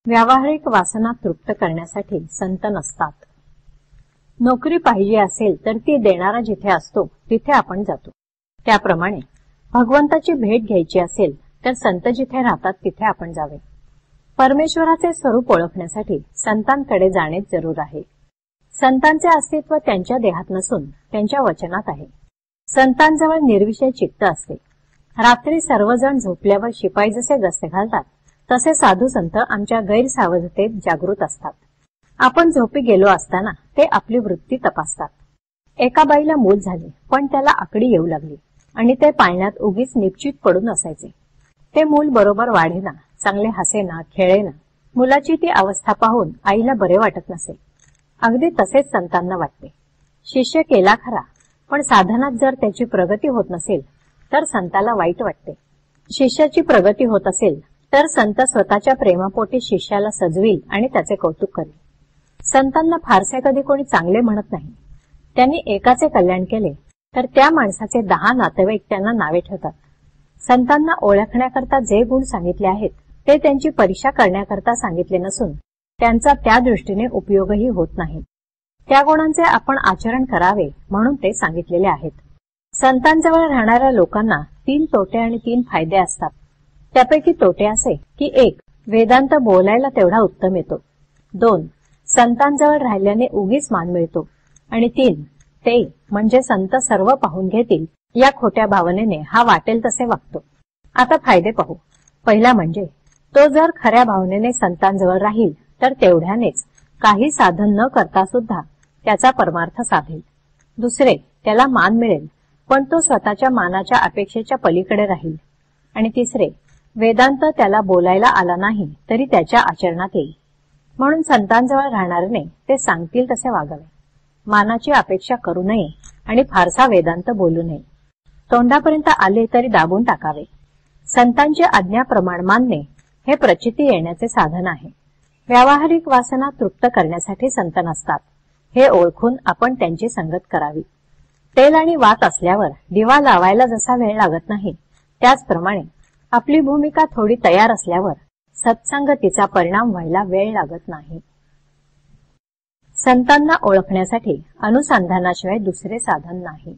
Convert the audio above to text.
व्यावहारिक वासना तृप्त करण्यासाठी संत नसतात। नोकरी पाहिजे असेल तर ती देणारा जिथे असतो तिथे आपण जातो। त्याप्रमाणे भगवंताची भेट घ्यायची असेल तर संत जिथे राहतात तिथे आपण जावे। परमेश्वराचे स्वरूप ओळखण्यासाठी संतांकडे जाणेच जरूर आहे। संतांचे अस्तित्व त्यांच्या देहात नसून त्यांच्या वचनात आहे। संतांजवळ निर्विषय चित्त असते। रात्री सर्वजण झोपल्यावर शिपाई जसे गस्त घालतात तसे साधू संत आमच्या गैरसावधतेत जागृत असतात। आपण झोपी गेलो असताना ते आपली वृत्ती तपासतात। एका बाईला मूल झाले पण त्याला आकडी येऊ लागली आणि ते पाळण्यात उगीच निपचित पडून असायचे। ते मूल बरोबर वाढेना, चांगले हसेना, खेळेना। मुलाची ती अवस्था पाहून आईला बरे वाटत नसे। अगदी तसेच संतांना वाटते। शिष्य केला खरा पण साधनात जर त्याची प्रगती होत नसेल तर संताला वाईट वाटते। शिष्याची प्रगती होत असेल तर संत स्वतःच्या प्रेमापोटी शिष्याला सजवील आणि त्याचे कौतुक करेल। संतांना फारसे कधी कोणी चांगले म्हणत नाही। त्यांनी एकाचे कल्याण केले तर त्या माणसाचे 10 नातेवाईक त्यांना नावे ठेवतात। संतांना ओळखण्याकरता जे गुण सांगितले आहेत ते त्यांची परीक्षा करण्याकरता सांगितले नसून त्यांचा त्या दृष्टीने उपयोगही होत नाही। त्या गुणांचे आपण आचरण करावे म्हणून ते सांगितलेले आहेत। संतांजवळ राहणाऱ्या लोकांना 3 तोटे आणि 3 फायदे असतात। त्यापैकी तोटे असे की 1. वेदांत बोलायला तेवढा उत्तम येतो। 2. संतांजवळ राहिल्याने उगीच मान मिळतो आणि 3. ते म्हणजे संत सर्व पाहून घेतील या खोट्या भावनेने हा वाटेल तसे वागतो। आता फायदे पाहू। पहिला म्हणजे तो जर खऱ्या भावनेने संतांजवळ राहील तर तेवढ्यानेच काही साधन न करता सुद्धा त्याचा परमार्थ साधेल। दुसरे, त्याला मान मिळेल पण तो स्वतःच्या मानाच्या अपेक्षेच्या पलीकडे राहील। आणि तिसरे, वेदांत त्याला बोलायला आला नाही तरी त्याच्या आचरणात येईल। म्हणून संतांजवळ राहणाऱ्याने ते सांगतील तसे वागावे। मानाची अपेक्षा करू नये आणि फारसा वेदांत बोलू नये। तोंडापर्यंत आले तरी दाबून टाकावे। संतांची आज्ञा प्रमाण मानणे हे प्रचिती येण्याचे साधन आहे। व्यावहारिक वासना तृप्त करण्यासाठी संत नसतात हे ओळखून आपण त्यांची संगत करावी। तेल आणि वात असल्यावर दिवा लावायला जसा वेळ लागत नाही त्याचप्रमाणे आपली भूमिका थोडी तयार असल्यावर सत्संगतीचा परिणाम व्हायला वेळ लागत नाही। संतांना ओळखण्यासाठी अनुसंधानाशिवाय दुसरे साधन नाही।